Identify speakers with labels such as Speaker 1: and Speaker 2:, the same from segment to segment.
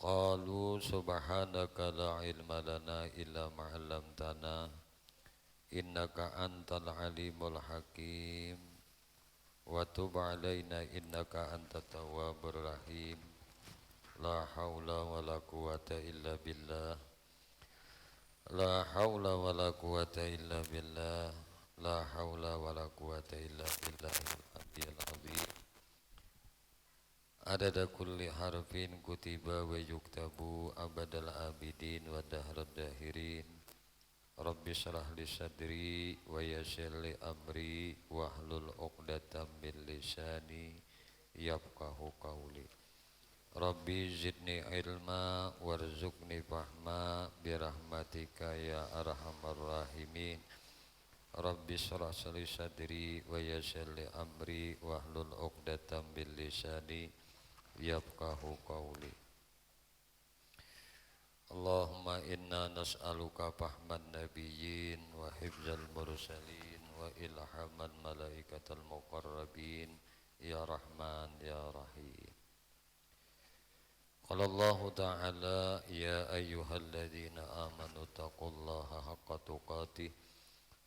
Speaker 1: Qalu subhanaka la ilma lana illa ma 'allamtana innaka antal alimul hakim wa tub 'alaina innaka antat tawwabur rahim. La haula wala quwata illa billah. La haula wala quwata illa billah. La haula wala quwata illa billahil aliyyil azim. Adada kulli harfin kutiba wa yuktabu abadal abidin wa dahrad dahirin. Rabbi syrah li sadri wa yassir li amri wahlul 'uqdatam min lisani yafqahu qawli. Rabbi zidni ilma warzuqni fahma birahmatika ya arhamar rahimin. Rabbi syrah li sadri wa yassir li amri wahlul 'uqdatam min lisani yafqahu qawli. Allahumma inna nas'aluka fahman nabiyyin wa hifzal mursalin wa ilhaman malaikatal muqarrabin ya rahman ya rahim. Qala Allah ta'ala ya ayyuhalladzina amanu taqullaha haqqa tuqatih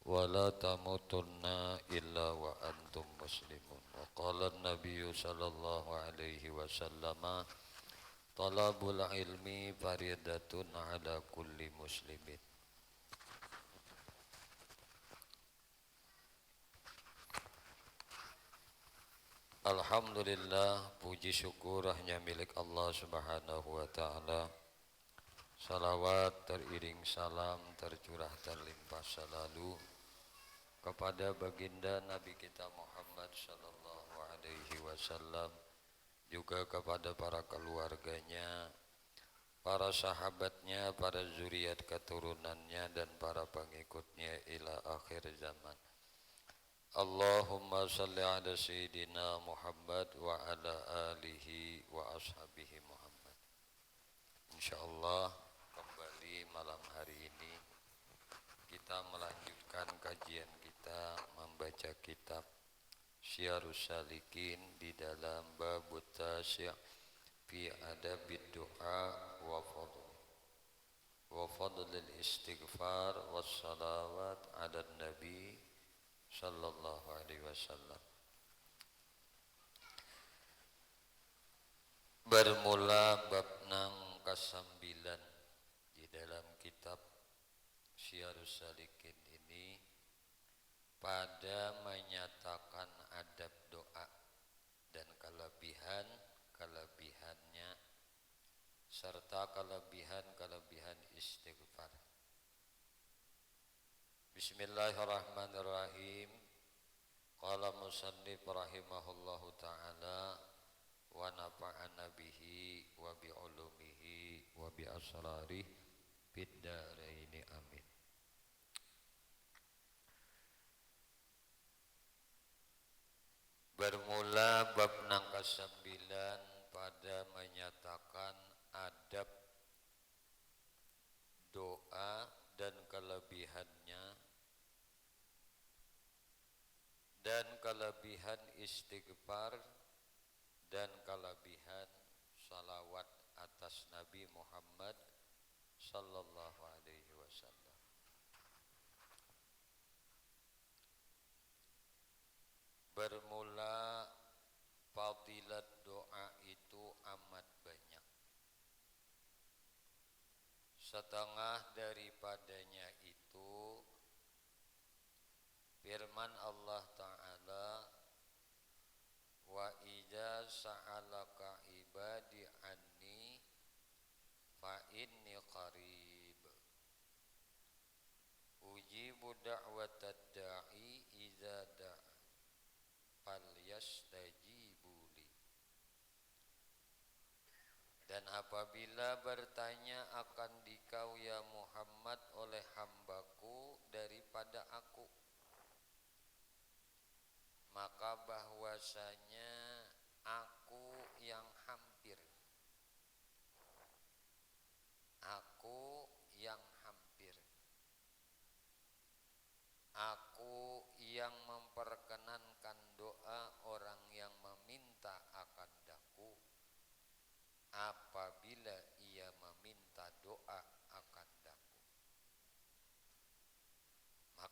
Speaker 1: wa la tamutunna illa wa antum muslimun. Wa qala an-nabiyyu sallallahu alaihi wasallam talabul ilmi faridatun ala kulli muslimin. Alhamdulillah, puji syukur hanya milik Allah subhanahu wa ta'ala. Salawat teriring salam tercurah terlimpah selalu kepada baginda Nabi kita Muhammad sallallahu alaihi wasallam, juga kepada para keluarganya, para sahabatnya, para zuriat keturunannya dan para pengikutnya ila akhir zaman. Allahumma salli ala sayyidina Muhammad wa ala alihi wa ashabihi Muhammad. Insyaallah kembali malam hari ini kita melanjutkan kajian kita membaca kitab Syarus Salikin di dalam bab Tasy' fi adabid du'a wa fadlil istighfar was salawat ala nabi sallallahu alaihi wasallam. Bermula bab nang ke-9 di dalam kitab Syarus Salikin ini pada menyatakan adab doa dan kelebihan-kelebihannya serta kelebihan-kelebihan istighfar. Bismillahirrahmanirrahim. Qala musannif rahimahullahu ta'ala wa nafa'ana bihi wa bi ulumihi wa bi asrarih fid dharaini amin. Bermula bab nang ke-9 pada menyatakan adab doa dan kelebihannya dan kelebihan istighfar dan kelebihan salawat atas Nabi Muhammad sallallahu alaihi wasallam. Bermula fadilat doa itu amat banyak. Setengah daripadanya itu firman Allah Ta'ala, wa idza sa'alaka ibadi anni fa inni qarib ujibu da'watad da'i idza da'a falyastajibuli. Dan apabila bertanya akan dikau ya Muhammad oleh hambaku daripada aku, maka bahwasanya aku yang hampir, aku yang hampir, aku yang memperkenankan doa orang yang meminta akan daku apabila ia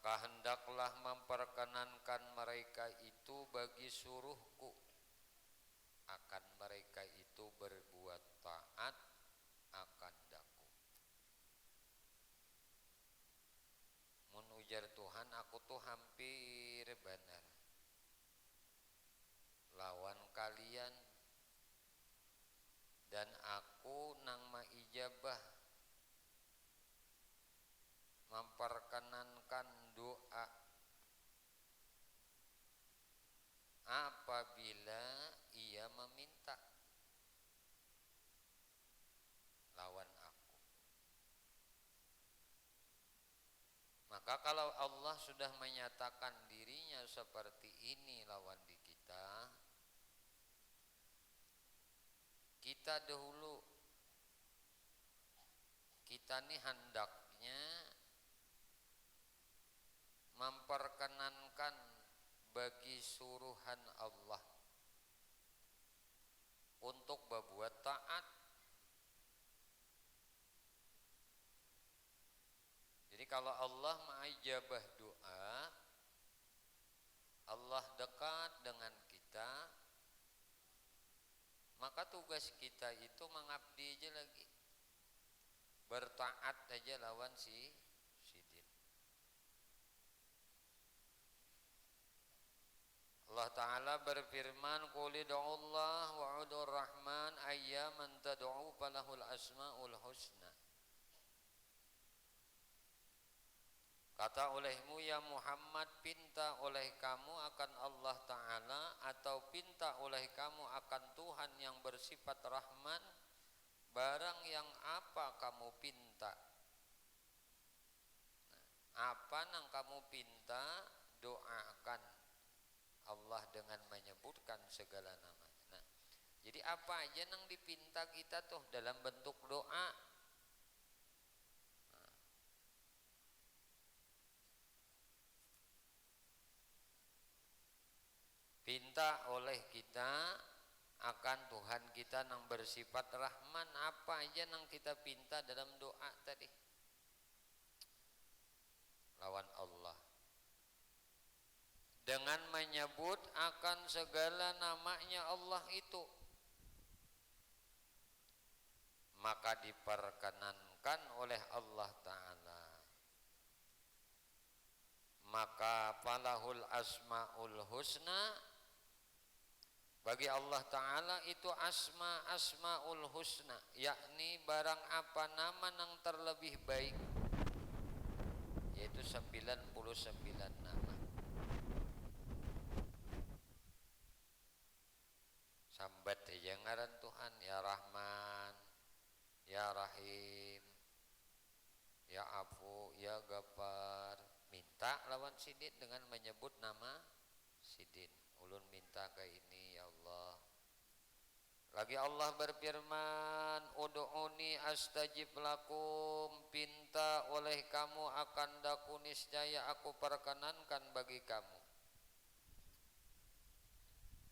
Speaker 1: maka hendaklah memperkenankan mereka itu bagi suruhku, akan mereka itu berbuat taat akan daku. Mun ujar Tuhan, aku tuh hampir benar lawan kalian, dan aku nang maijabah memperkenankan doa apabila ia meminta lawan aku. Maka kalau Allah sudah menyatakan dirinya seperti ini lawan di kita, kita dahulu, kita nih hendaknya memperkenankan bagi suruhan Allah untuk berbuat taat. Jadi kalau Allah mengijabah doa, Allah dekat dengan kita, maka tugas kita itu mengabdi aja lagi, bertaat aja lawan si sidin. Allah Ta'ala berfirman, qul ud'ullah wa udur rahman ayyaman tad'u falahul asmaul husna. Kata olehmu ya Muhammad, pinta oleh kamu akan Allah Ta'ala atau pinta oleh kamu akan Tuhan yang bersifat Rahman, barang yang apa kamu pinta. Apa nang kamu pinta, doakan Allah dengan menyebutkan segala namanya. Nah, jadi apa aja nang dipinta kita tuh dalam bentuk doa. Pinta oleh kita akan Tuhan kita nang bersifat Rahman, apa aja nang kita pinta dalam doa tadi lawan Allah, dengan menyebut akan segala namanya Allah itu, maka diperkenankan oleh Allah Ta'ala. Maka falahul asmaul husna, bagi Allah Ta'ala itu asmaul husna, yakni barang apa nama nang terlebih baik, yaitu 99 nama. Sambat aja ngaran Tuhan, ya Rahman, ya Rahim, ya Afu, ya Ghaffar. Minta lawan sidin dengan menyebut nama sidin. Ulun minta ke ini ya Allah. Lagi Allah berfirman, ud'uni astajib lakum, pinta oleh kamu akan daku niscaya aku perkenankan bagi kamu.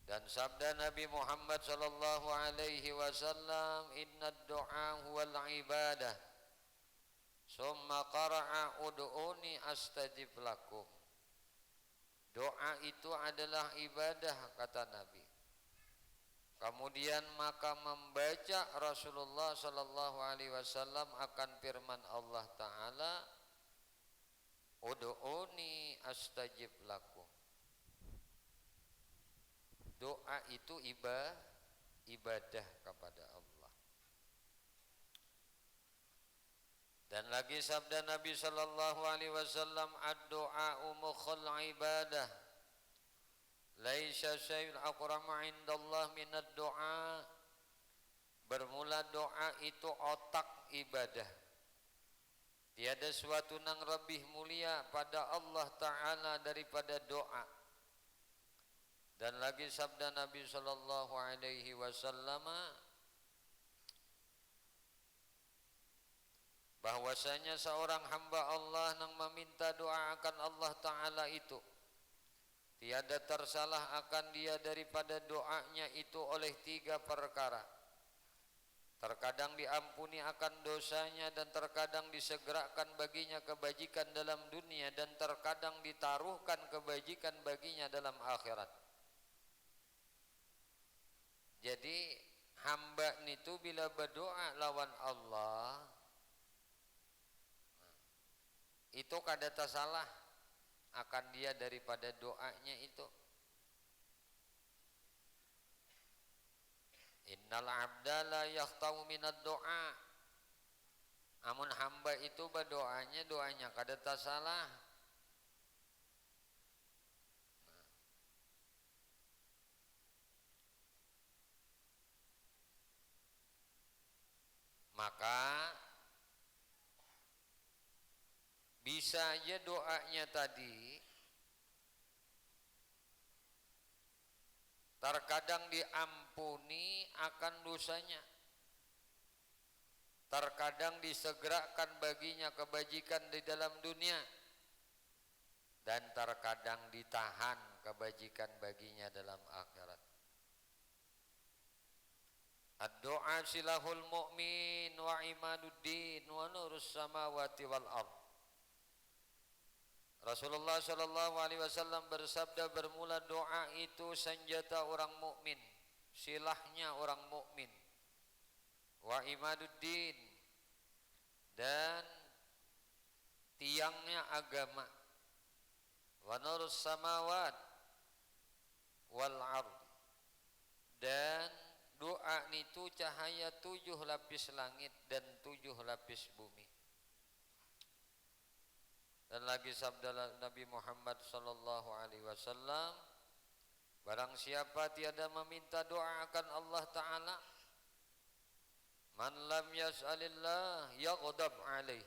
Speaker 1: Dan sabda Nabi Muhammad sallallahu alaihi wasallam, innad du'a huwal ibadah. Summa qara'a ud'uni astajib lakum. Doa itu adalah ibadah, kata Nabi. Kemudian maka membaca Rasulullah sallallahu alaihi wasallam akan firman Allah Ta'ala, ud'uni astajib lakum. Doa itu ibadah kepada Allah. Dan lagi sabda Nabi sallallahu alaihi wasallam, ad-du'a'u mukhul ibadah. Laisa syai'un akramu 'indallah minad du'a. Bermula doa itu otak ibadah. Tiada suatu nang lebih mulia pada Allah Ta'ala daripada doa. Dan lagi sabda Nabi sallallahu alaihi wasallam, bahwasanya seorang hamba Allah yang meminta doa akan Allah Ta'ala itu, tiada tersalah akan dia daripada doanya itu oleh 3 perkara. terkadang diampuni akan dosanya dan terkadang disegerakan baginya kebajikan dalam dunia dan terkadang ditaruhkan kebajikan baginya dalam akhirat. Jadi hamba itu bila berdoa lawan Allah itu kadata salah akan dia daripada doanya itu. Innal abda la yakhtamu minad doa. Amun hamba itu berdoanya doanya kadata salah. Maka bisa aja doanya tadi terkadang diampuni akan dosanya, terkadang disegerakan baginya kebajikan di dalam dunia, dan terkadang ditahan kebajikan baginya dalam akhirat. Ad-doa silahul mu'min wa imaduddin wa nurus samawati wal ard. Rasulullah sallallahu alaihi wasallam bersabda, bermula doa itu senjata orang mukmin, silahnya orang mukmin. Wa imaduddin, dan tiangnya agama. Wa nurus samawat wal ard, dan doa itu cahaya 7 lapis langit dan 7 lapis bumi. Dan lagi sabda Nabi Muhammad sallallahu alaihi wasallam, barang siapa tiada meminta doa akan Allah Ta'ala, man lam yas'alillah yaghdab alaih.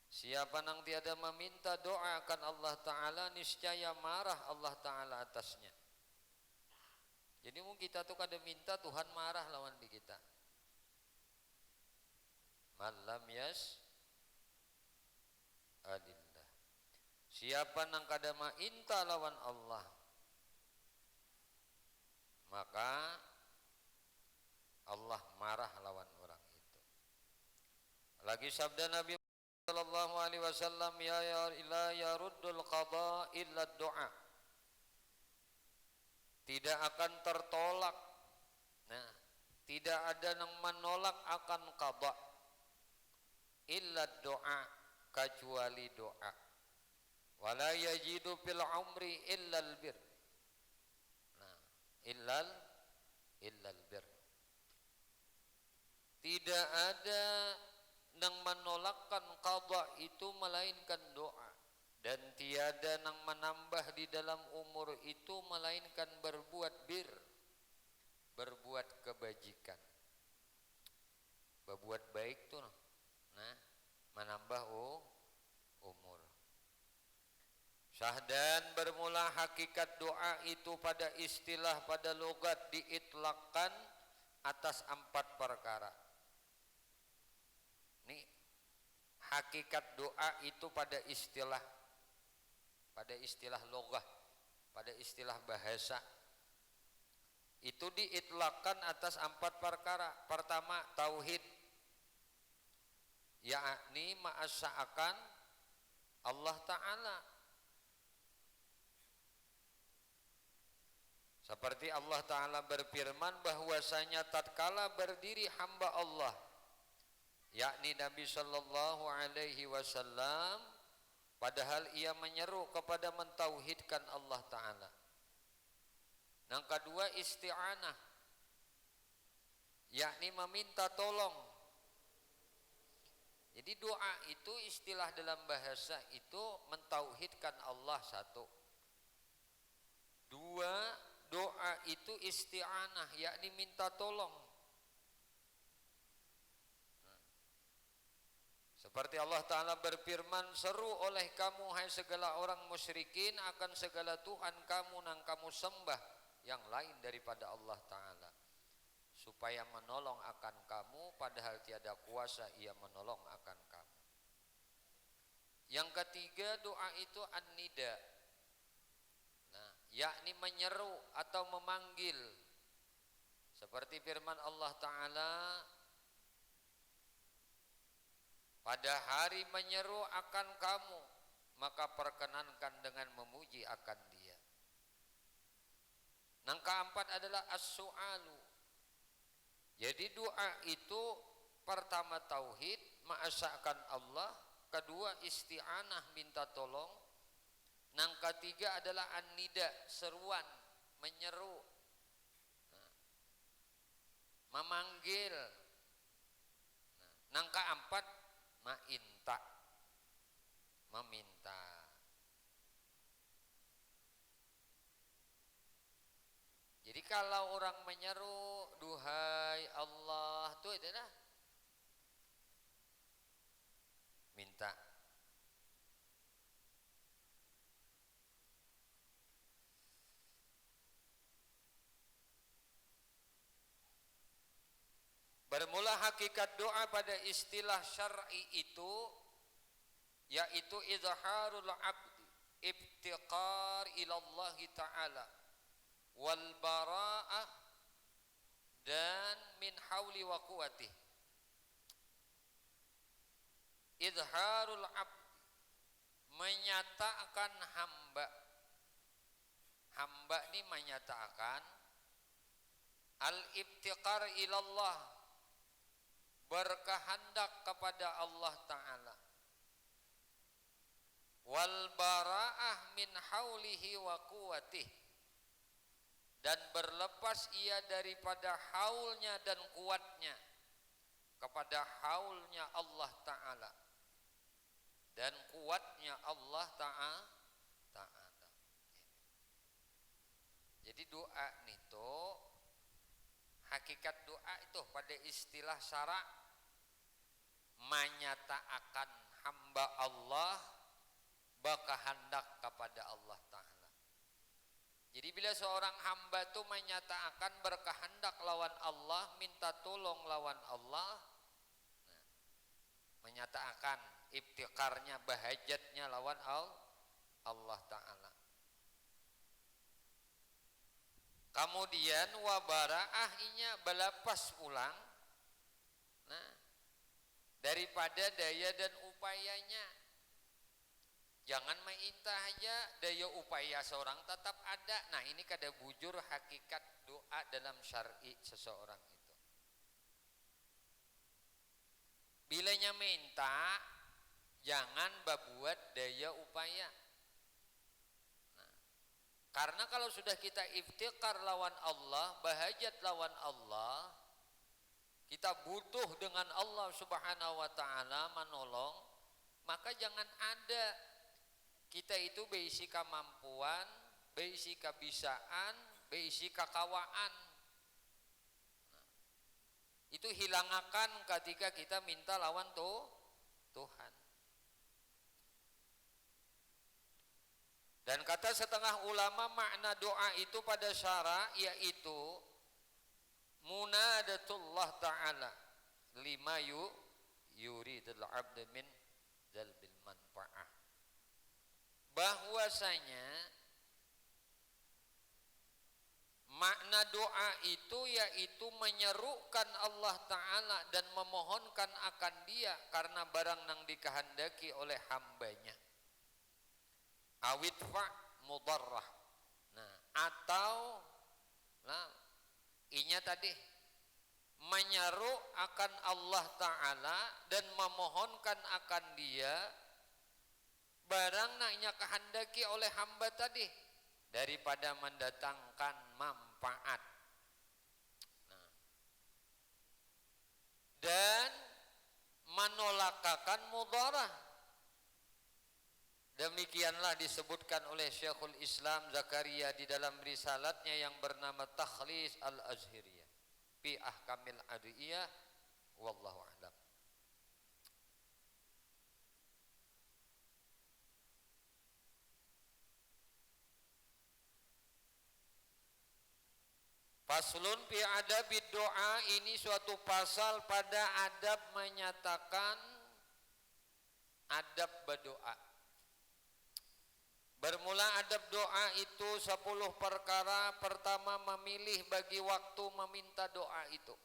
Speaker 1: Siapa nang tiada meminta doa akan Allah Ta'ala, niscaya marah Allah Ta'ala atasnya. Jadi mungkin kita tuh kada minta Tuhan marah lawan di kita. Man lam yas'alillah. Siapa nang kada mainta lawan Allah, maka Allah marah lawan orang itu. Lagi sabda Nabi sallallahu alaihi wasallam, ya la yaruddul qada illa doa. Tidak akan tertolak. Nah, tidak ada yang menolak akan qada illa doa, kecuali doa. Wala yajidu fil umri illal bir. Nah, illal bir. Tidak ada yang menolakkan qada itu melainkan doa, dan tiada yang menambah di dalam umur itu melainkan berbuat bir, berbuat kebajikan, berbuat baik tuh. Nah, menambah umur. Syahdan bermula hakikat doa itu pada istilah pada logat diitlakkan atas 4 perkara. Nih, hakikat doa itu pada istilah logah, pada istilah bahasa itu diitlakkan atas 4 perkara. Pertama, tauhid, yakni ma'asya'akan Allah Ta'ala. Seperti Allah Ta'ala berfirman bahwasanya tatkala berdiri hamba Allah, yakni Nabi sallallahu alaihi wasallam, padahal ia menyeru kepada mentauhidkan Allah Ta'ala. Yang kedua, isti'anah, yakni meminta tolong. Jadi doa itu istilah dalam bahasa itu mentauhidkan Allah, satu. Dua, doa itu isti'anah, yakni minta tolong. Seperti Allah Ta'ala berfirman, seru oleh kamu hai segala orang musyrikin akan segala Tuhan kamu nang kamu sembah yang lain daripada Allah Ta'ala, supaya menolong akan kamu padahal tiada kuasa ia menolong akan kamu. Yang ketiga, doa itu an-nida, yakni menyeru atau memanggil. Seperti firman Allah Ta'ala,
Speaker 2: pada hari menyeru akan kamu, maka perkenankan dengan memuji akan dia. Yang keempat adalah as-su'alu. Jadi doa itu pertama tauhid, mengesahkan Allah, kedua isti'anah minta tolong, yang ketiga adalah an-nida, seruan, menyeru, memanggil. Yang keempat ma'inta, meminta. Jadi kalau orang menyeru duhai Allah itu adalah minta. Bermula hakikat doa pada istilah syar'i itu yaitu izharul abdi iftiqar ila Allah Ta'ala wal bara'ah dan min hauli wa quwatih. Izharul abdi menyatakan hamba ini menyatakan al-iftiqar ilallah, berkehendak kepada Allah Ta'ala, wal bara'ah min haulihi wa quwatih, dan berlepas ia daripada haulnya dan kuatnya kepada haulnya Allah Ta'ala dan kuatnya Allah Ta'ala. Jadi doa itu, hakikat doa itu pada istilah syara' menyatakan hamba Allah berkehendak kepada Allah Ta'ala. Jadi bila seorang hamba itu menyatakan berkehendak lawan Allah, minta tolong lawan Allah, menyatakan iftikarnya, bahajatnya lawan Allah Ta'ala. Kemudian wabara'ahnya belapas ulang daripada daya dan upayanya. Jangan minta aja, daya upaya seorang tetap ada. Nah ini kada bujur hakikat doa dalam syar'i seseorang itu. Bilanya minta, jangan berbuat daya upaya. Karena kalau sudah kita iftikar lawan Allah, bahajat lawan Allah, kita butuh dengan Allah Subhanahu wa Ta'ala menolong, maka jangan ada kita itu beisi kemampuan, beisi kebisaan, beisi kakawaan. Itu hilangakan ketika kita minta lawan Tuhan. Dan kata setengah ulama makna doa itu pada syara yaitu munadatullah ta'ala lima yuridul abd min jalbil manfa'ah, bahwasanya makna doa itu yaitu menyerukan Allah Ta'ala dan memohonkan akan dia karena barang yang dikehendaki oleh hambanya. Awit fa mudarrah. Nah, atau inya tadi menyeru akan Allah Ta'ala dan memohonkan akan dia barang naknya kehendaki oleh hamba tadi daripada mendatangkan manfaat. Dan menolakakan mudarah. Demikianlah disebutkan oleh Syekhul Islam Zakaria di dalam risalatnya yang bernama Takhlis Al-Azhiriyah fi Ahkamil Adiyah, wallahu a'lam. Faslun fi adabid doa, ini suatu pasal pada adab menyatakan adab berdoa. Bermula adab doa itu 10 perkara. Pertama, memilih bagi waktu meminta doa itu.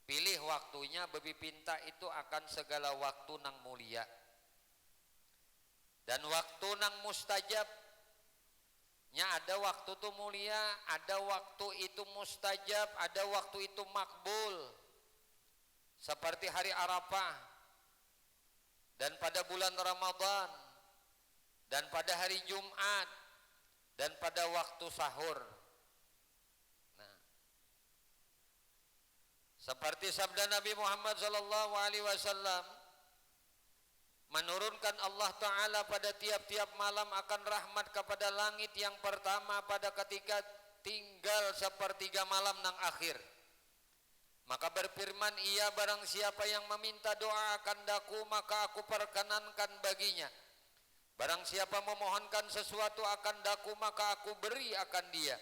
Speaker 2: Pilih waktunya bebi pinta itu akan segala waktu nang mulia. Dan waktu nang mustajab. Nya ada waktu itu mulia, ada waktu itu mustajab, ada waktu itu makbul. Seperti hari Arafah. Dan pada bulan Ramadan. Dan pada hari Jumat. Dan pada waktu sahur. Seperti sabda Nabi Muhammad SAW, menurunkan Allah Ta'ala pada tiap-tiap malam akan rahmat kepada langit yang pertama pada ketika tinggal sepertiga malam nang akhir. Maka berfirman, ia barang siapa yang meminta doa akan daku maka aku perkenankan baginya. Barang siapa memohonkan sesuatu akan daku maka aku beri akan dia.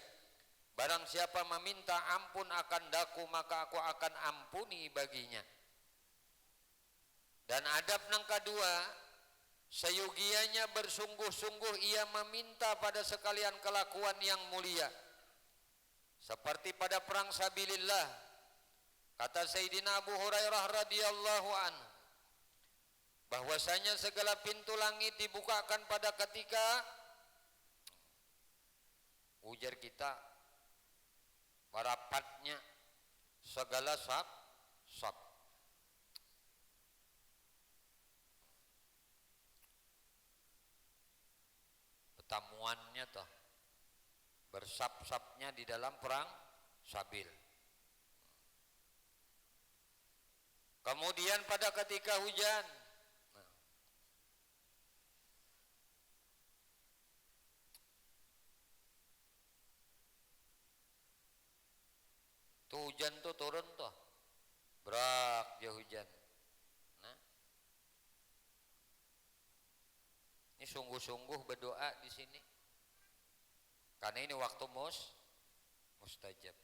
Speaker 2: Barang siapa meminta ampun akan daku maka aku akan ampuni baginya. Dan adab nang kedua, seyugianya bersungguh-sungguh ia meminta pada sekalian kelakuan yang mulia. Seperti pada perang sabilillah, kata Sayyidina Abu Hurairah radhiyallahu anhu, bahwasanya segala pintu langit dibukakan pada ketika ujar kita rapatnya segala saf. Pertemuannya toh bersap-sapnya di dalam perang sabil. Kemudian pada ketika hujan, tuh hujan tuh turun tuh, berak ya hujan. Nah, ini sungguh-sungguh berdoa di sini, karena ini waktu mustajab.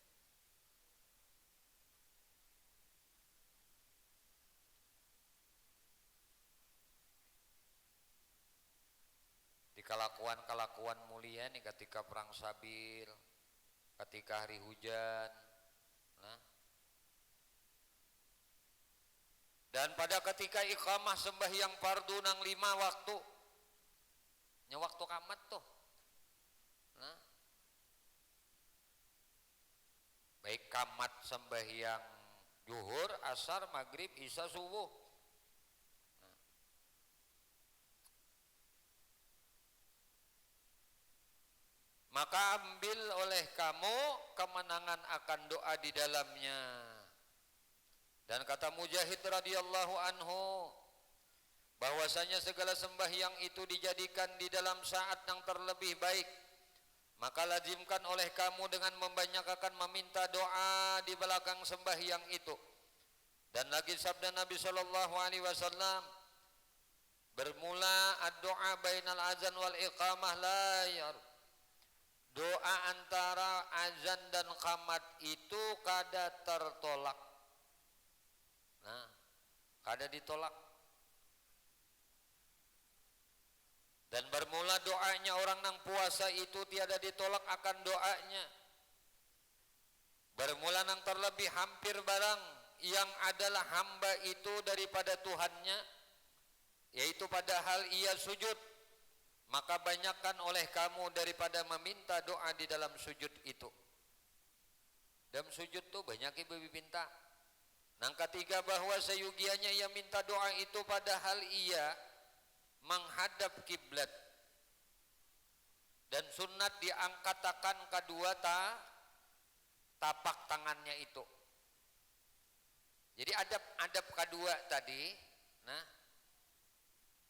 Speaker 2: Di kelakuan mulia nih ketika perang sabil, ketika hari hujan. Nah. Dan pada ketika iqamah sembahyang fardu nang 5 waktu, nya waktu kamat tuh. Nah. Baik kamat sembahyang zuhur, asar, maghrib, isya, subuh. Nah. Maka ambil oleh kamu kemenangan akan doa di dalamnya. Dan kata Mujahid radhiyallahu anhu, bahwasanya segala sembahyang itu dijadikan di dalam saat yang terlebih baik. Maka lazimkan oleh kamu dengan membanyakkan meminta doa di belakang sembahyang itu. Dan lagi sabda Nabi sallallahu alaihi wasallam, bermula ad-doa bainal azan wal iqamah la yar. Doa antara azan dan qamat itu kada tertolak. Nah, kada ditolak. Dan bermula doanya orang nang puasa itu tiada ditolak akan doanya. Bermula nang terlebih hampir barang yang adalah hamba itu daripada Tuhannya, yaitu padahal ia sujud. Maka banyakkan oleh kamu daripada meminta doa di dalam sujud itu. Dalam sujud tuh banyak ibu minta. Nang ketiga bahwa seyugianya ia minta doa itu padahal ia menghadap kiblat. Dan sunat diangkatakan kedua tapak tangannya itu. Jadi adab kedua tadi, nah,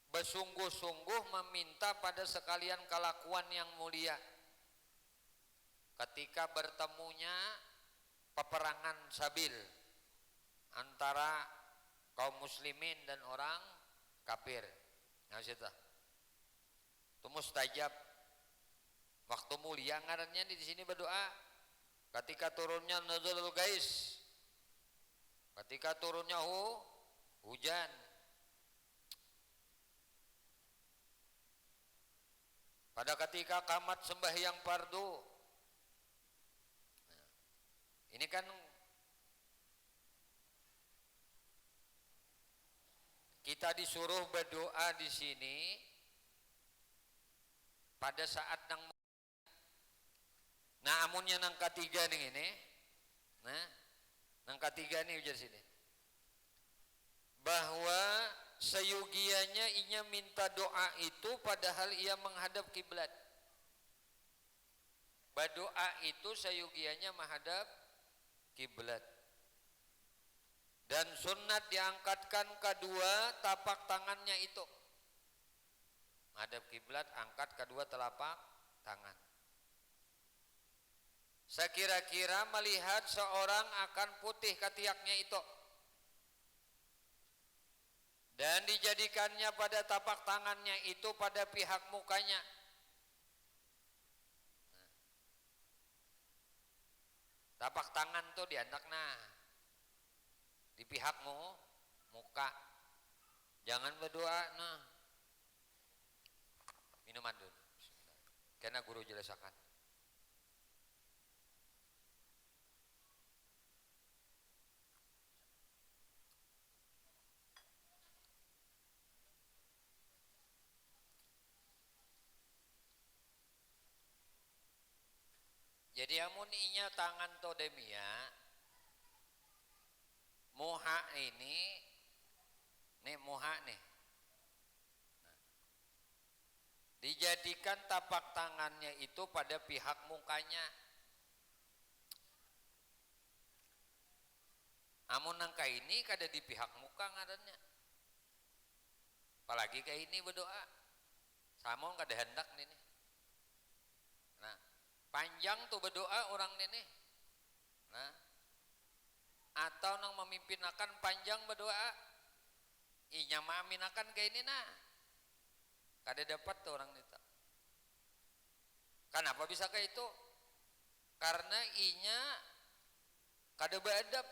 Speaker 2: bersungguh-sungguh meminta pada sekalian kelakuan yang mulia. Ketika bertemunya peperangan sabil antara kaum muslimin dan orang kafir. Nah, itu mustajab. Waktu mulia ngarannya di sini berdoa. Ketika turunnya nuzulul gais, ketika turunnya hujan. Pada ketika qamat sembahyang fardu. Nah, ini kan kita disuruh berdoa di sini pada saat amunnya nang ketiga nih ini. Nah, nang ketiga nih ujar sini. Bahwa seyugianya inya minta doa itu padahal ia menghadap kiblat. Berdoa itu seyugianya menghadap kiblat. Dan sunat diangkatkan kedua tapak tangannya itu. Menghadap kiblat, angkat kedua telapak tangan. Sekira-kira melihat seorang akan putih ketiaknya itu. Dan dijadikannya pada tapak tangannya itu pada pihak mukanya. Tapak tangan tuh diandak di pihakmu muka. Jangan berdoa minuman dulu. Karena guru jelaskan. Jadi amun inya tangan todemia muha ini muha nih. Nah, dijadikan tapak tangannya itu pada pihak mukanya. Amun nangka ini kada di pihak muka ngarannya. Apalagi kayak ini berdoa. Sama kada hendak nih. Nah, panjang tuh berdoa orang ini. Nah, atau nang memimpinakan panjang berdoa, inya maaminakan kayak ini kada dapat tuh orang itu. Kenapa bisa kayak itu? Karena inya kada beradab.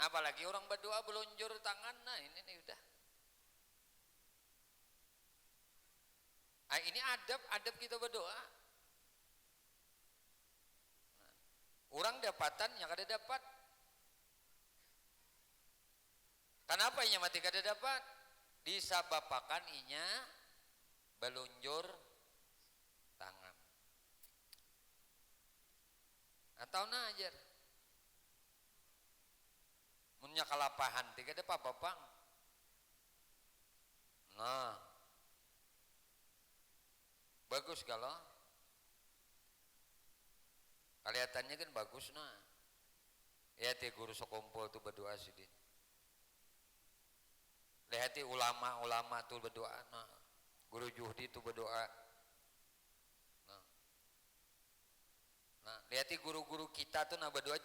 Speaker 2: Apalagi orang berdoa belunjur tangan, ini nih udah. Ini adab kita berdoa. Orang dapatan yang kada dapat. Kenapa inya mati kada dapat? Disabapakan inya belunjur tangan. Atau ajar. Munnya kalapahan tiga ada apa-apa. Nah, bagus kalau kelihatannya kan bagus ya ti guru sekompol tuh berdoa sidin. Lihat ulama-ulama tuh berdoa guru Juhdi tuh berdoa. Nah, lihat guru-guru kita tuh berdoa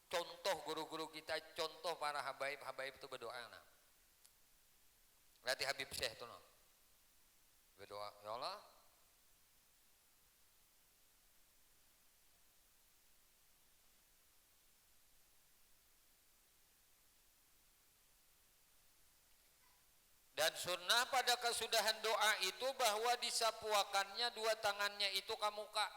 Speaker 2: contoh guru-guru kita, contoh para habaib itu berdoa Lihat Habib Syekh tuh berdoa, ya Allah dan sunnah pada kesudahan doa itu bahwa disapuakannya dua tangannya itu ke muka.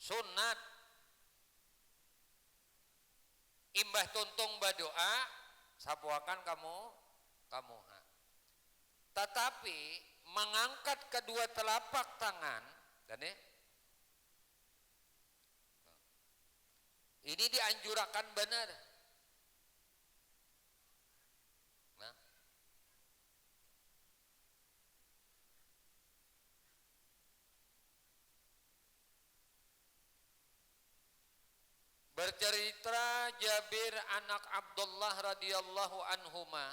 Speaker 2: Sunnat imbah tuntung berdoa sapuakan kamu. Tetapi mengangkat kedua telapak tangan dan ini dianjurkan benar. Nah, bercerita Jabir anak Abdullah radhiyallahu anhuma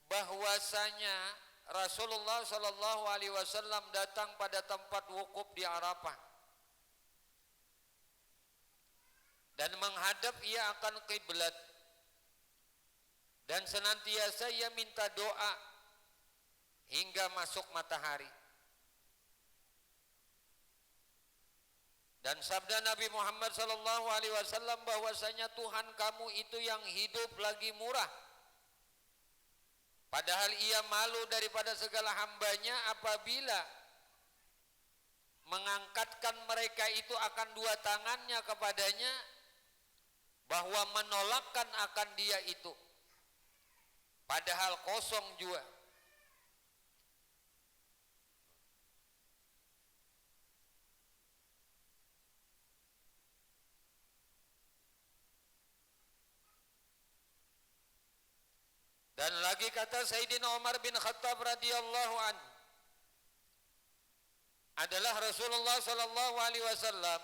Speaker 2: bahwasanya Rasulullah sallallahu alaihi wasallam datang pada tempat wukuf di Arafah dan menghadap ia akan kiblat dan senantiasa ia minta doa hingga masuk matahari. Dan sabda Nabi Muhammad sallallahu alaihi wasallam bahwasanya Tuhan kamu itu yang hidup lagi murah. Padahal ia malu daripada segala hambanya apabila mengangkatkan mereka itu akan dua tangannya kepadanya, bahwa menolakkan akan dia itu, padahal kosong juga. Dan lagi kata Sayyidina Umar bin Khattab radhiyallahu anhu, adalah Rasulullah sallallahu alaihi wasallam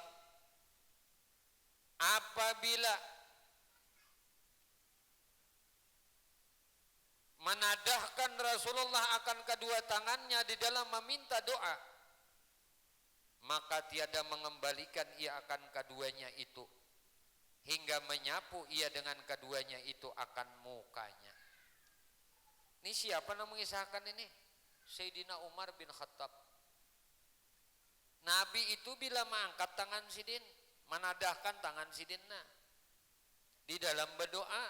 Speaker 2: apabila menadahkan Rasulullah akan kedua tangannya di dalam meminta doa, maka tiada mengembalikan ia akan keduanya itu hingga menyapu ia dengan keduanya itu akan mukanya. Ini siapa yang mengisahkan ini? Sayyidina Umar bin Khattab. Nabi itu bila mengangkat tangan sidin, menadahkan tangan sidinna di dalam berdoa,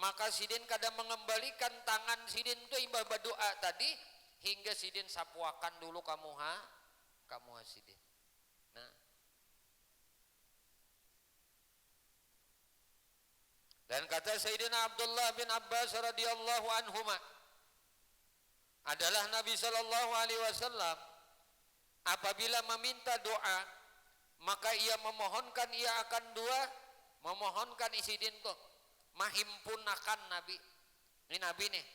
Speaker 2: maka sidin kadang mengembalikan tangan sidin itu ibadah berdoa tadi hingga sidin sapuakan dulu kamu sidin. Nah, dan kata Sayyidina Abdullah bin Abbas radhiyallahu anhuma, adalah Nabi sallallahu alaihi wasallam apabila meminta doa, maka ia memohonkan ia akan dua, memohonkan isidin tuh mahimpunakan Nabi. Ini Nabi nih.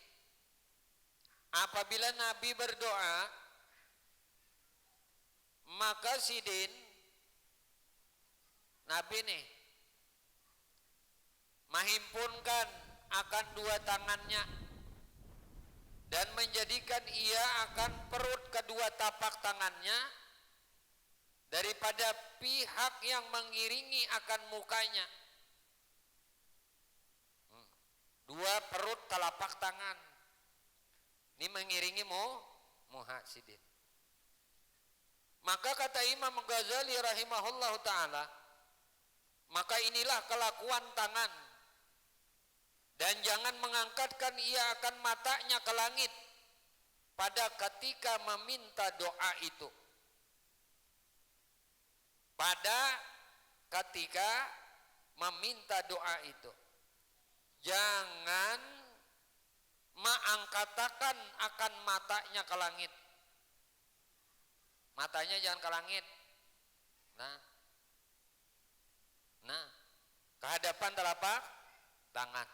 Speaker 2: Apabila Nabi berdoa, maka sidin Nabi nih mahimpunkan akan dua tangannya dan menjadikan ia akan perut kedua tapak tangannya daripada pihak yang mengiringi akan mukanya. Dua perut telapak tangan ini mengiringi muha sidin. Maka kata Imam Ghazali rahimahullah ta'ala, maka inilah kelakuan tangan, dan jangan mengangkatkan ia akan matanya ke langit pada ketika meminta doa itu. Pada ketika meminta doa itu, jangan mengangkatkan akan matanya ke langit. Matanya jangan ke langit. Nah, kehadapan telapak tangan.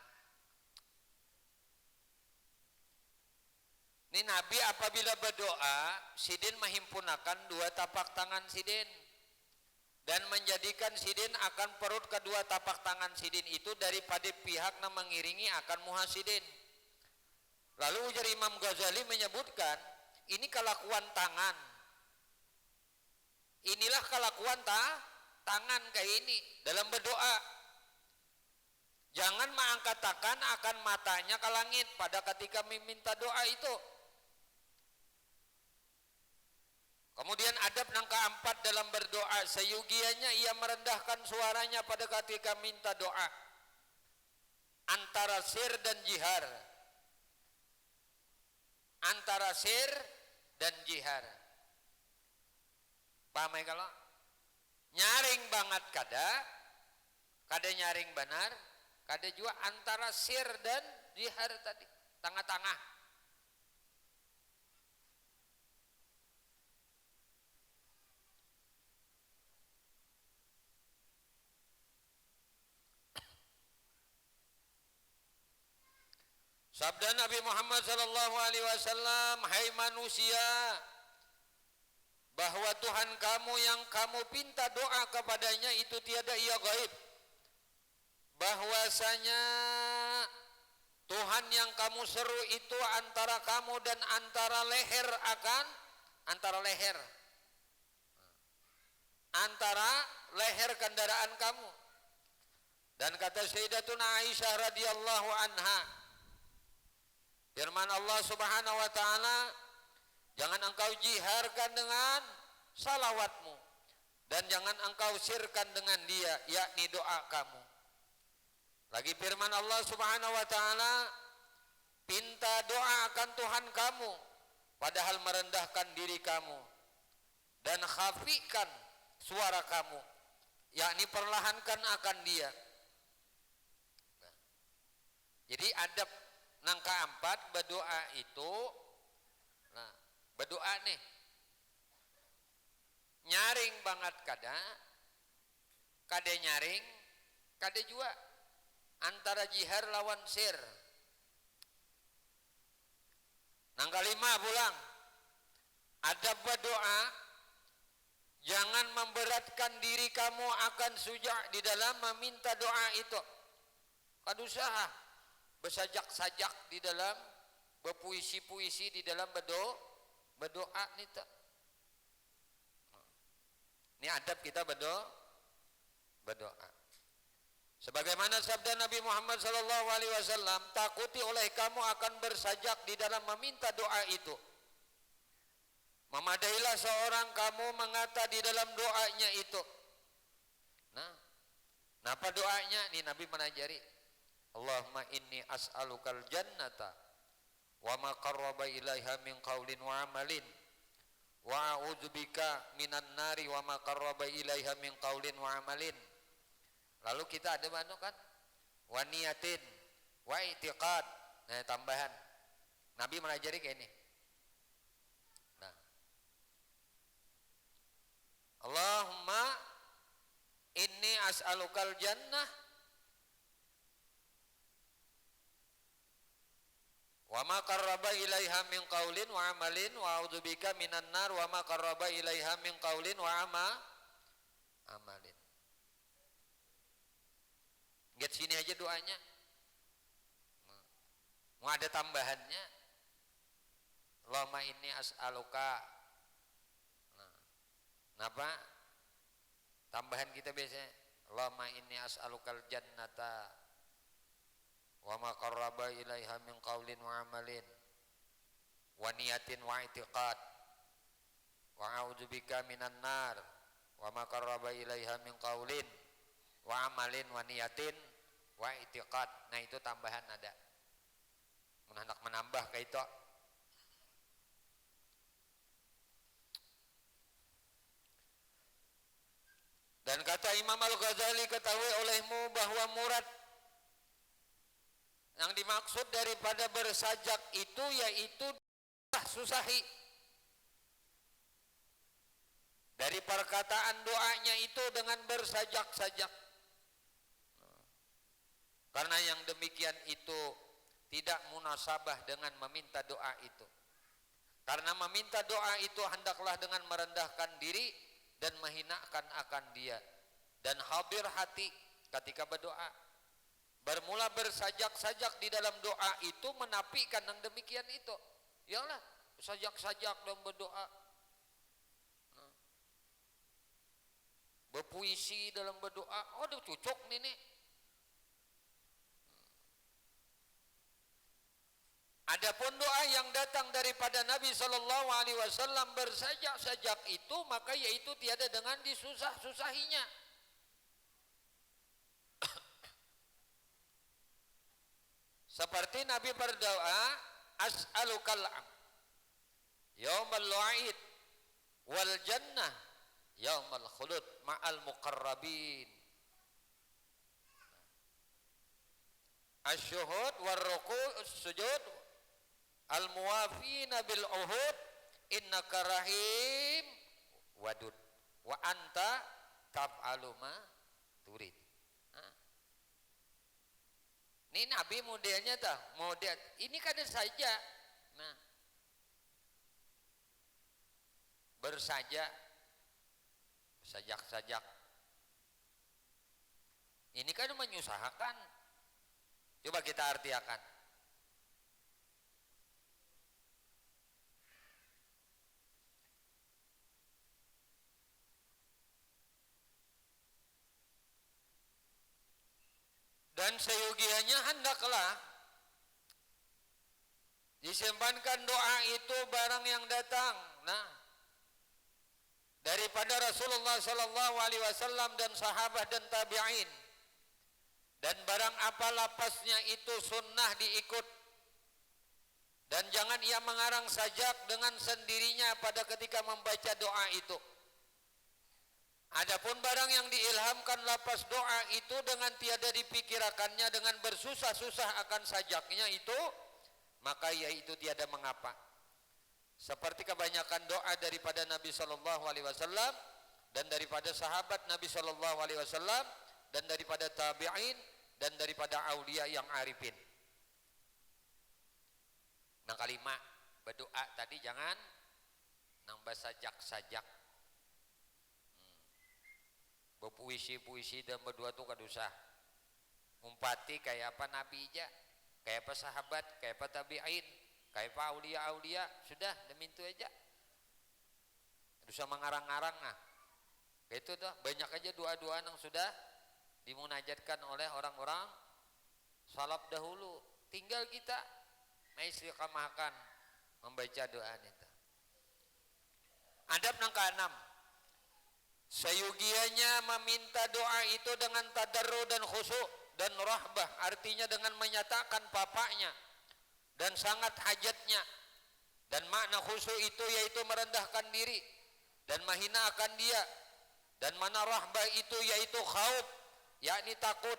Speaker 2: Ini Nabi apabila berdoa, sidin menghimpunakan dua tapak tangan sidin dan menjadikan sidin akan perut kedua tapak tangan sidin itu daripada pihak yang mengiringi akan muha sidin. Lalu ujar Imam Ghazali menyebutkan, ini kelakuan tangan. Inilah kelakuan tangan kayak ini dalam berdoa. Jangan mengangkat tangan akan matanya ke langit pada ketika meminta doa itu. Kemudian adab yang keempat dalam berdoa, seyugianya ia merendahkan suaranya pada ketika minta doa antara sir dan jihar. Antara sir dan jihar. Paham ya kalau? Nyaring banget kada nyaring benar, kada juga antara sir dan jihar tadi, tengah-tengah. Sabda Nabi Muhammad sallallahu alaihi wasallam, hai manusia, bahwa Tuhan kamu yang kamu pinta doa kepadanya itu tiada ia gaib. Bahwasanya Tuhan yang kamu seru itu antara kamu dan antara leher antara leher kendaraan kamu. Dan kata Sayyidatuna Aisyah radhiyallahu anha, firman Allah Subhanahu wa taala, jangan engkau jiharkan dengan salawatmu dan jangan engkau sirkan dengan dia, yakni doa kamu. Lagi firman Allah Subhanahu wa taala, pinta doa akan Tuhan kamu padahal merendahkan diri kamu dan khafikan suara kamu, yakni perlahankan akan dia. Nah, jadi adab nangka 4 berdoa itu, nah berdoa nih nyaring banget kade nyaring, kade juga antara jihar lawan sir. Nangka 5 pulang adab berdoa, jangan memberatkan diri kamu akan suja di dalam meminta doa itu. Kadusaha bersajak-sajak di dalam, berpuisi-puisi di dalam berdoa nita. Ini adab kita berdoa. Sebagaimana sabda Nabi Muhammad sallallahu alaihi wasallam, takuti oleh kamu akan bersajak di dalam meminta doa itu. Memadailah seorang kamu mengata di dalam doanya itu. Nah, apa doanya? Nih Nabi menajari, Allahumma inni as'alukal jannata wa ma qarraba ilaiha min qaulin wa amalin wa a'udzubika minan nari wa ma qarraba ilaiha min qaulin wa amalin. Lalu kita ada mana kan? Wa niyatin wa i'tiqad. Nah, tambahan. Nabi menajari kayak ini. Nah. Allahumma inni as'alukal jannah wa ma qarraba ilaiha min qaulin wa amalin wa a'udzubika minan nar wa ma qarraba ilaiha min qaulin wa amalin. Get sini aja doanya. Mau ada tambahannya. Allahumma inni as'aluka. Nah, kenapa? Tambahan kita biasanya Allahumma inni as'alukal jannata wa ma qarraba ilaiha min qaulin wa amalin wa niyatin wa i'tiqad wa a'udzubika minan nar wa ma qarraba ilaiha min qaulin wa amalin wa niyatin wa i'tiqad. Nah, itu tambahan ada. Hendak menambah ke itu. Dan kata Imam Al-Ghazali, ketahui olehmu bahwa murad yang dimaksud daripada bersajak itu yaitu susahi. Dari perkataan doanya itu dengan bersajak-sajak. Karena yang demikian itu tidak munasabah dengan meminta doa itu. Karena meminta doa itu hendaklah dengan merendahkan diri dan menghinakan akan dia. Dan hadir hati ketika berdoa. Bermula bersajak-sajak di dalam doa itu menafikan yang demikian itu. Yalah, sajak-sajak dalam berdoa. Berpuisi dalam berdoa. Oh, udah cocok nih. Adapun doa yang datang daripada Nabi sallallahu alaihi wasallam bersajak-sajak itu, maka yaitu tiada dengan disusah-susahinya. Seperti Nabi berdoa, as'alukal yaumal wa'id wal jannah yaumal khulud ma'al muqarrabin. Asyuhud war ruku' sujud al muwafina bil uhud innaka rahim wadud wa anta taf'alu ma turid. Ini Nabi modelnya tah, model ini kada saja. Nah, bersajak sajak ini kan menyusahkan. Coba kita artiakan. Dan seyogianya hendaklah disimpankan doa itu barang yang datang. Nah, daripada Rasulullah sallallahu alaihi wasallam dan sahabat dan tabi'in. Dan barang apa lapasnya itu sunnah diikut. Dan jangan ia mengarang sajak dengan sendirinya pada ketika membaca doa itu. Adapun barang yang diilhamkan lapas doa itu dengan tiada dipikirakannya, dengan bersusah-susah akan sajaknya itu, maka yaitu tiada mengapa. Seperti kebanyakan doa daripada Nabi Shallallahu Alaihi Wasallam dan daripada sahabat Nabi Shallallahu Alaihi Wasallam dan daripada tabi'in dan daripada aulia yang arifin. Nang kalima berdoa tadi jangan nambah sajak-sajak. Berpuisi-puisi dan berdua tuh kadusah. Umpati kayak apa Nabi aja, kayak apa sahabat, kayak apa tabi'in, kayak apa aulia-aulia, sudah demi itu aja. Usah mengarang-arang nah. Itu tuh banyak aja doa-doa yang sudah dimunajatkan oleh orang-orang salaf dahulu. Tinggal kita istiqamahkan membaca doa itu. Adab yang ke-6. Sayugianya meminta doa itu dengan tadarru dan khusyuk dan rahbah, artinya dengan menyatakan papanya dan sangat hajatnya. Dan makna khusyuk itu yaitu merendahkan diri dan menghina akan dia. Dan mana rahbah itu yaitu khauf, yakni takut.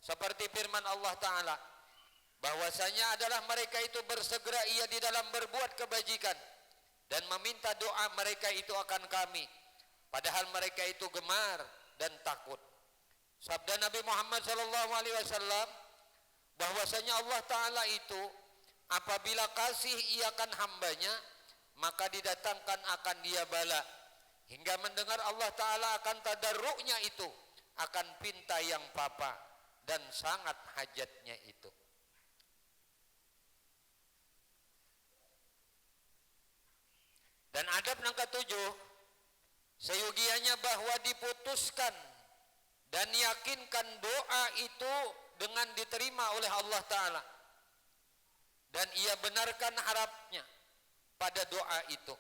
Speaker 2: Seperti firman Allah Ta'ala, bahwasanya adalah mereka itu bersegera ia di dalam berbuat kebajikan dan meminta doa mereka itu akan kami, padahal mereka itu gemar dan takut. Sabda Nabi Muhammad SAW, bahwasanya Allah Ta'ala itu apabila kasih ia akan hambanya, maka didatangkan akan dia bala, hingga mendengar Allah Ta'ala akan tadarruknya itu, akan pinta yang papa dan sangat hajatnya itu. Dan adab yang ke-7, seyugianya bahwa diputuskan dan yakinkan doa itu dengan diterima oleh Allah Ta'ala, dan ia benarkan harapnya pada doa itu.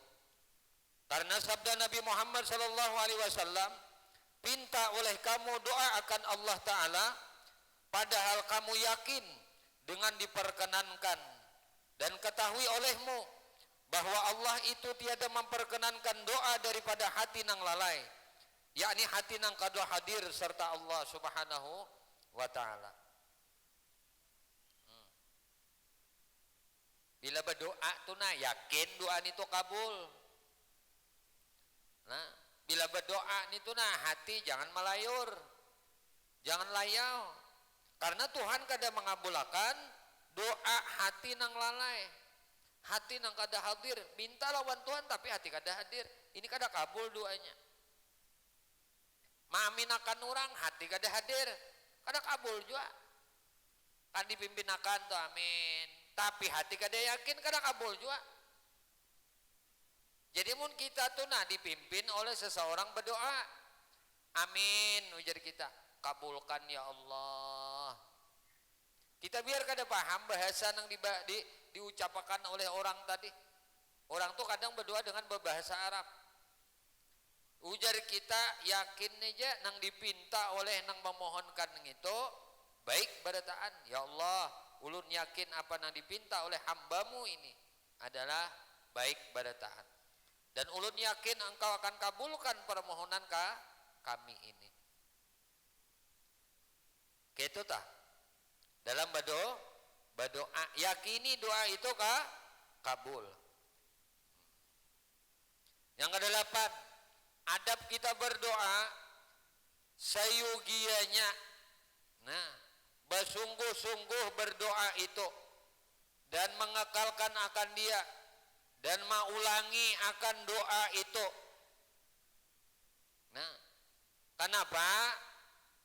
Speaker 2: Karena sabda Nabi Muhammad SAW, pinta oleh kamu doa akan Allah Ta'ala, padahal kamu yakin dengan diperkenankan, dan ketahui olehmu bahwa Allah itu tiada memperkenankan doa daripada hati nang lalai, yakni hati nang kado hadir serta Allah Subhanahu wa Ta'ala. Bila berdoa tuh nah yakin doa itu kabul. Nah, bila berdoa itu nah hati jangan melayur, jangan layau, karena Tuhan kada mengabulkan doa hati nang lalai, hati nang kada hadir. Minta lawan Tuhan tapi hati kada hadir, ini kada kabul doanya. Maaminakan orang hati kada hadir, kada kabul juga. Kan dipimpin akan tuh amin, tapi hati kada yakin, kada kabul juga. Jadi mun kita tuh nah dipimpin oleh seseorang berdoa, amin ujar kita, kabulkan ya Allah. Kita biar kada paham bahasa yang diucapkan oleh orang tadi. Orang tuh kadang berdoa dengan berbahasa Arab. Ujar kita yakin aja nang dipinta oleh nang memohonkan itu baik berataan, ya Allah ulun yakin apa nang dipinta oleh hambamu ini adalah baik berataan, dan ulun yakin engkau akan kabulkan permohonan kami ini. Gitu tah dalam berdoa yakini doa itu kabul. Yang ke-8, adab kita berdoa sayugianya, nah bersungguh-sungguh berdoa itu dan mengekalkan akan dia dan mengulangi akan doa itu. Nah, kenapa?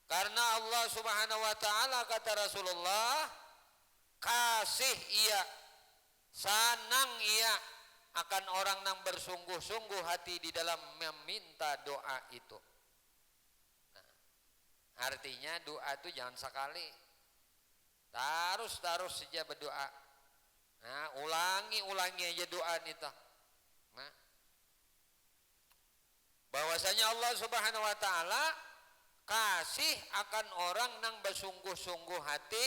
Speaker 2: Karena Allah Subhanahu wa Ta'ala kata Rasulullah, kasih ia, sanang ia akan orang yang bersungguh-sungguh hati di dalam meminta doa itu. Nah, artinya doa itu jangan sekali, terus saja berdoa. Nah, ulangi aja doa itu. Nah, bahwasanya Allah Subhanahu wa Ta'ala kasih akan orang yang bersungguh-sungguh hati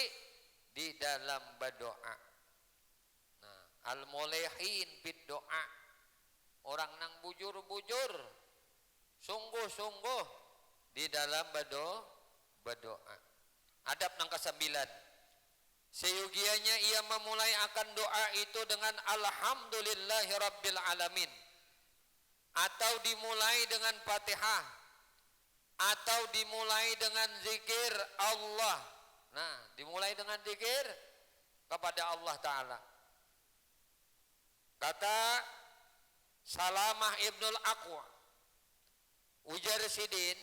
Speaker 2: di dalam berdoa. Nah, al-mulihin bid doa, orang nang bujur-bujur sungguh-sungguh di dalam berdoa. Adab yang ke-9. Seyugianya ia memulai akan doa itu dengan alhamdulillahirabbil alamin, atau dimulai dengan Fatihah, atau dimulai dengan zikir Allah. Nah, dimulai dengan zikir kepada Allah Ta'ala. Kata Salamah Ibnul Aqwa, ujar Sidin,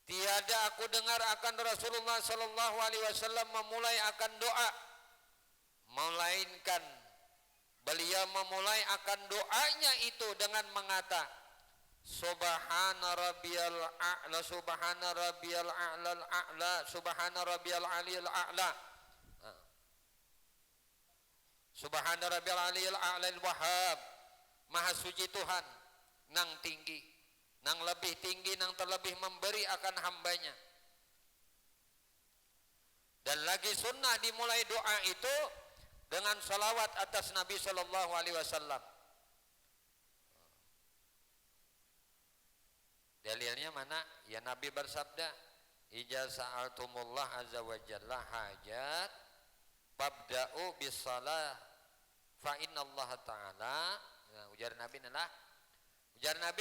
Speaker 2: tiada aku dengar akan Rasulullah sallallahu alaihi wasallam memulai akan doa, melainkan beliau memulai akan doanya itu dengan mengata Subhana rabbiyal a'la, subhana rabbiyal a'la al-a'la, subhana rabbiyal aliyil a'la, subhana rabbiyal aliyil a'la al-wahhab. Maha suci Tuhan nang tinggi, nang lebih tinggi, nang terlebih memberi akan hambanya. Dan lagi sunnah dimulai doa itu dengan salawat atas Nabi sallallahu alaihi wasallam. Dalilnya mana? Ya Nabi bersabda, "Idza sa'altumullah azza wa jalla hajat, fabda'u bis-shalah, fa innallaha ta'ala." Nah, ujar Nabi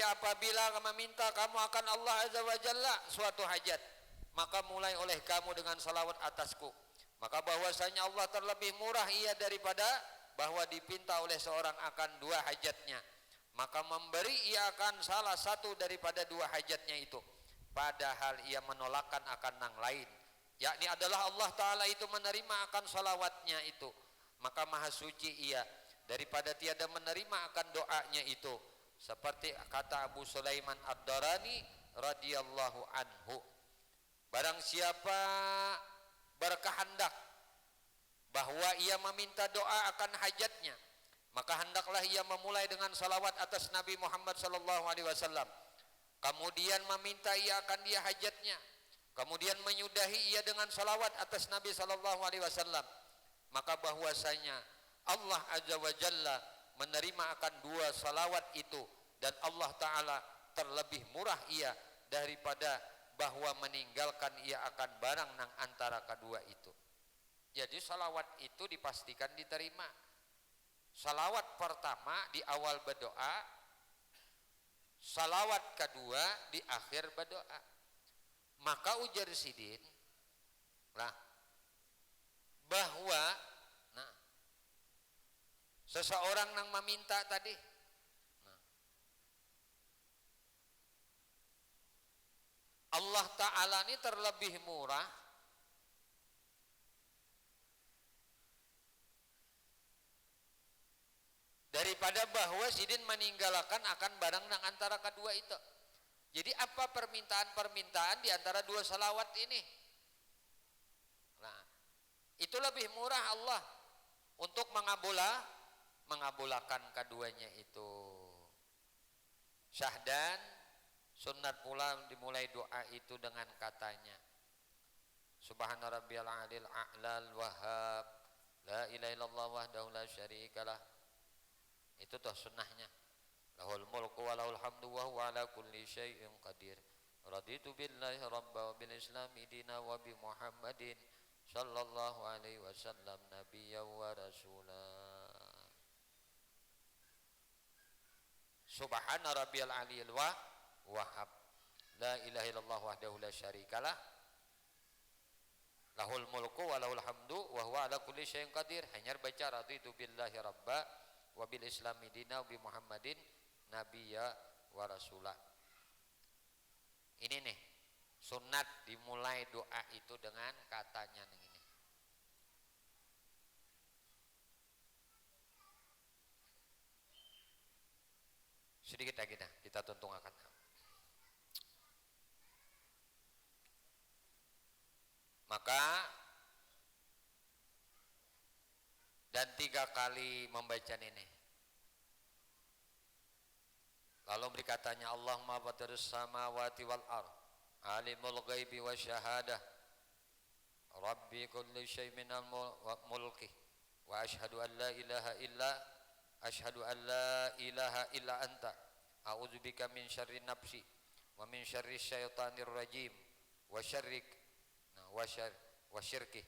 Speaker 2: apabila kamu minta kamu akan Allah azza wa jalla suatu hajat, maka mulai oleh kamu dengan salawat atasku. Maka bahwasanya Allah terlebih murah ia daripada bahwa dipinta oleh seorang akan dua hajatnya. Maka memberi ia akan salah satu daripada dua hajatnya itu, padahal ia menolakkan akan yang lain, yakni adalah Allah Ta'ala itu menerima akan salawatnya itu. Maka maha suci ia daripada tiada menerima akan doanya itu, seperti kata Abu Sulaiman Ad-Darani radhiyallahu anhu, barang siapa berkehendak bahwa ia meminta doa akan hajatnya, maka hendaklah ia memulai dengan salawat atas Nabi Muhammad sallallahu alaihi wasallam, kemudian meminta ia akan dia hajatnya, kemudian menyudahi ia dengan salawat atas Nabi sallallahu alaihi wasallam. Maka bahwasanya Allah azza wa jalla menerima akan dua salawat itu, dan Allah Ta'ala terlebih murah ia daripada bahwa meninggalkan ia akan barang nang antara kedua itu. Jadi salawat itu dipastikan diterima. Salawat pertama di awal berdoa, salawat kedua di akhir berdoa. Maka ujar Sidin lah bahwa seseorang yang meminta tadi, Allah Ta'ala ini terlebih murah daripada bahwa Sidin meninggalkan akan barang yang antara kedua itu. Jadi apa permintaan-permintaan di antara dua salawat ini? Nah, itu lebih murah Allah untuk mengabulkan keduanya itu. Syahdan sunat pula dimulai doa itu dengan katanya Subhana rabbiyal alil a'lal wahhab, la ilaha illallah wahdahu la syarikalah. Itu tuh sunnahnya. Lahul mulku wa lahul hamdu wa huwa ala kulli syai'in qadir. Raditu billahi rabba wa bil islami dina wa bi Muhammadin sallallahu alaihi wasallam nabiyya wa rasulah. Subhana rabbiyal aliyil wahhab, la ilaha illallah wahdahu la syarikalah, lahul mulku wa lahul hamdu wa huwa ala kulli syai'in qadir. Hanya baca raditu billahi rabba wa bil islami dina wa bi Muhammadin nabiyya wa rasulah. Ini nih sunat dimulai doa itu dengan katanya nih. Sedikit lagi dah kita tuntung akan. Maka dan 3 kali membaca ini. Lalu berkatanya Allahumma fatirus samawati wal ardh, alimul ghaibi wasyahadah, rabbi kulli syai'in minal mulki, wa ashhadu an la ilaha illa anta a'udzubika min syarri nafsi wa min syarri syaitanir rajim wa syarrik wa syirki.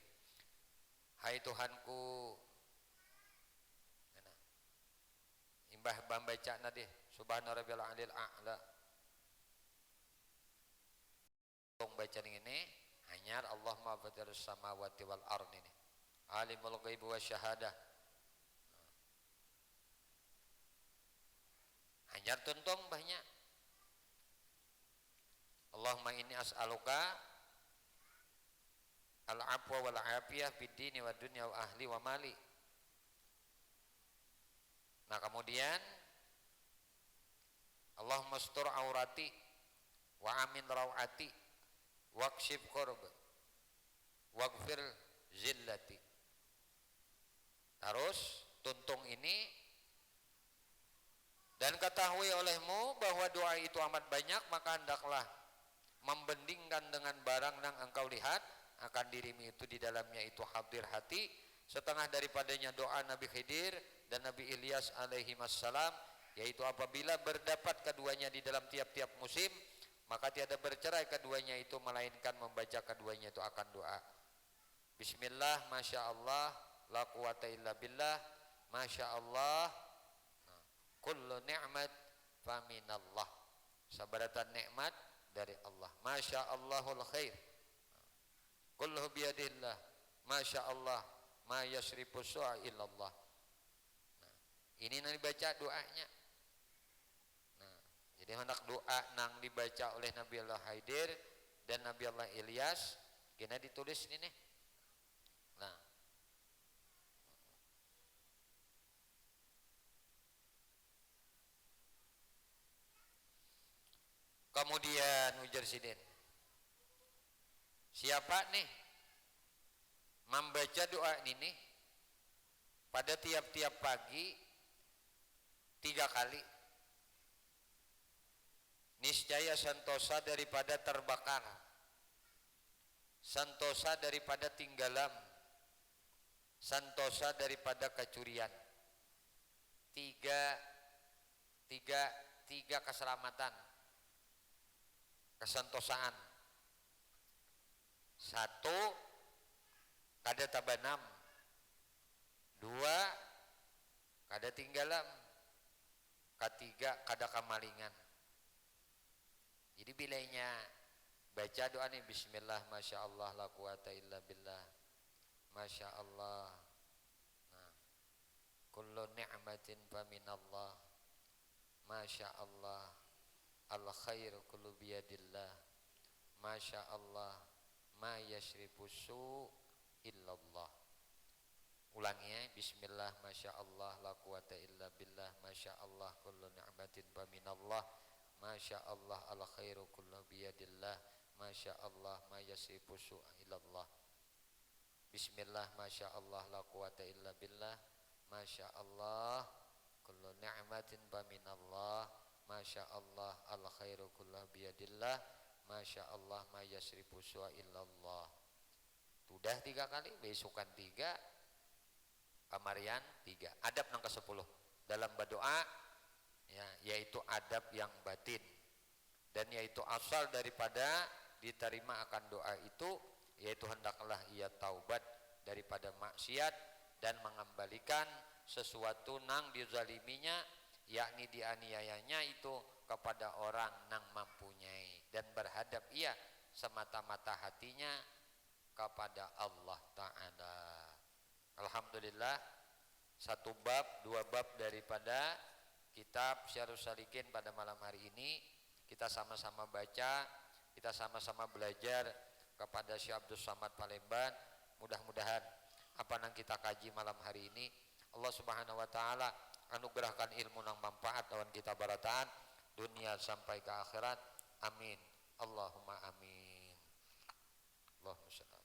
Speaker 2: Hai Tuhanku, imbah baca deh subhana rabbil alil a'la. Tong baca ini hanyar Allahumma fatirus samawati wal ardi ini alimul ghaibi wasyahadah. Hanyar tuntong banyak. Allahumma inni as'aluka al-afwa wal afiyah fid dini wad dunya wa ahli wa mali. Nah kemudian Allahumma astur aurati wa amin rawati waqshif qurb waghfir zillati. Terus tuntung ini, dan ketahui olehmu bahwa doa itu amat banyak, maka hendaklah membandingkan dengan barang yang engkau lihat akan dirimu itu di dalamnya itu hadir hati, setengah daripadanya doa Nabi Khidir dan Nabi Ilyas alaihi wassalam, yaitu apabila berdapat keduanya di dalam tiap-tiap musim, maka tiada bercerai keduanya itu melainkan membaca keduanya itu akan doa. Bismillah, masya Allah, la quwata illa billah, masya Allah, kullu ni'mat faminallah. Sabaratan nikmat dari Allah. Masya Allahul khair. Kulluhu biyadillah. Masya Allah, ma yasrifu su'a illallah. Nah, ini yang dibaca doanya. Nah, jadi hendak doa nang dibaca oleh Nabi Allah Khidir dan Nabi Allah Ilyas, kena ditulis ini nih. Nah, kemudian ujar sidin, siapa nih membaca doa ini pada tiap-tiap pagi 3 kali, niscaya santosa daripada terbakar, santosa daripada tinggalam, santosa daripada kecurian. Tiga keselamatan, kesantosaan. 1 kada tabanam, 2 kada tinggalam, 3 kada kamalingan. Jadi bilainya baca doa ini bismillah, masya Allah, la quwata illa billah, masya Allah, nah, kullu ni'matin faminallah, masya Allah, al khair kullu biyadillah, masya Allah, ma yasrifu su illallah. Ulangnya bismillah, masya Allah, la quwata illa billah, masya Allah, kullu ni'matin faminallah, masya Allah, al khairu kullu biyadillah, masya Allah, ma yasrifu su illallah. Bismillah, masya Allah, la quwata illa billah, masya Allah, kullu ni'matin faminallah, masya Allah, al khairu kullu biyadillah, masya Allah, ma yasrifu su illallah. Sudah 3 kali, besokan 3, kamarian 3. Adab yang ke-10 dalam berdoa, ya, yaitu adab yang batin, dan yaitu asal daripada diterima akan doa itu, yaitu hendaklah ia taubat daripada maksiat dan mengembalikan sesuatu nang dizaliminya, yakni dianiayanya itu kepada orang nang mempunyai, dan berhadap ia semata-mata hatinya kepada Allah Ta'ala. Alhamdulillah, 1 bab 2 bab daripada kitab Syarhus Salikin pada malam hari ini kita sama-sama baca, kita sama-sama belajar kepada Syekh Abdul Samad Palembang. Mudah-mudahan apa yang kita kaji malam hari ini Allah Subhanahu wa taala anugerahkan ilmu yang manfaat lawan kita barataan dunia sampai ke akhirat. Amin. Allahumma amin. Allahumma shalli